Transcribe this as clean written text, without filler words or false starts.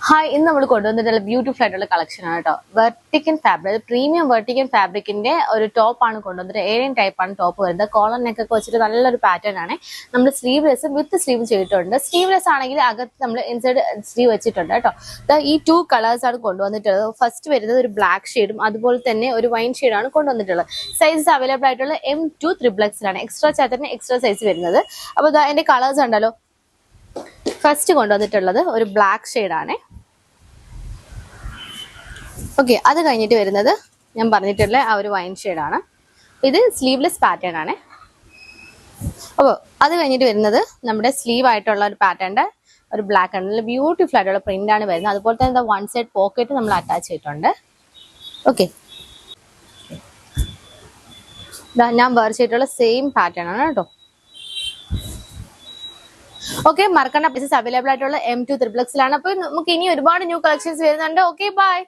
Hi, ഇന്ന് നമ്മൾ കൊണ്ടുവന്നിട്ടുള്ള ബ്യൂട്ടിഫുൾ ആയിട്ടുള്ള കളക്ഷൻ ആണ് കേട്ടോ. വെർട്ടിക്കൻ ഫാബ്രിക്, പ്രീമിയം വെർട്ടിക്കൻ ഫാബ്രിക്കിന്റെ ഒരു ടോപ്പ് ആണ് കൊണ്ടുവന്നിട്ട്. ഏലിയൻ ടൈപ്പ് ആണ് ടോപ്പ് വരുന്നത്. കോളർ നെക്ക് ഒക്കെ വെച്ചിട്ട് നല്ലൊരു പാറ്റേൺ ആണ്. നമ്മൾ സ്ലീവ്ലെസ് വിത്ത് സ്ലീവ് ചെയ്തിട്ടുണ്ട്. സ്ലീവ്ലെസ് ആണെങ്കിൽ അകത്ത് നമ്മൾ ഇൻസൈഡ് സ്ലീവ് വെച്ചിട്ടുണ്ട് കേട്ടോ. ഈ 2 കളേഴ്സ് ആണ് കൊണ്ടുവന്നിട്ടുള്ളത്. ഫസ്റ്റ് വരുന്നത് ഒരു ബ്ലാക്ക് ഷെയ്ഡും അതുപോലെ തന്നെ ഒരു വൈൻ ഷെയ്ഡാണ് കൊണ്ടുവന്നിട്ടുള്ളത്. സൈസസ് അവൈലബിൾ ആയിട്ടുള്ള M2 3XL ആണ്. എക്സ്ട്രാ ചാറ്ററിന് എക്സ്ട്രാ സൈസ് വരുന്നത്. അപ്പോൾ എന്റെ കളേഴ്സ് ഉണ്ടല്ലോ. ഫസ്റ്റ് കൊണ്ടുവന്നിട്ടുള്ളത് ഒരു ബ്ലാക്ക് ഷെയ്ഡാണ്. ഓക്കെ, അത് കഴിഞ്ഞിട്ട് വരുന്നത് ഞാൻ പറഞ്ഞിട്ടുള്ള ആ ഒരു വൈൻ ഷെയ്ഡാണ്. ഇത് സ്ലീവ്ലെസ് പാറ്റേൺ ആണ്. അപ്പോൾ അത് കഴിഞ്ഞിട്ട് വരുന്നത് നമ്മുടെ സ്ലീവ് ആയിട്ടുള്ള ഒരു പാറ്റേണിന്റെ ഒരു ബ്ലാക്ക് ആണ്. ബ്യൂട്ടിഫുൾ ആയിട്ടുള്ള പ്രിന്റ് ആണ് വരുന്നത്. അതുപോലെ തന്നെ വൺ സൈഡ് പോക്കറ്റ് നമ്മൾ അറ്റാച്ച് ചെയ്തിട്ടുണ്ട്. ഓക്കെ, ഞാൻ വേർ ചെയ്തിട്ടുള്ള സെയിം പാറ്റേൺ ആണ് കേട്ടോ. ഓക്കെ, മറക്കണ്ട, പീസസ് അവൈലബിൾ ആയിട്ടുള്ള M2 3XL ആണ്. അപ്പോൾ നമുക്ക് ഇനി ഒരുപാട് ന്യൂ കളക്ഷൻസ് വരുന്നുണ്ട്. Okay, by.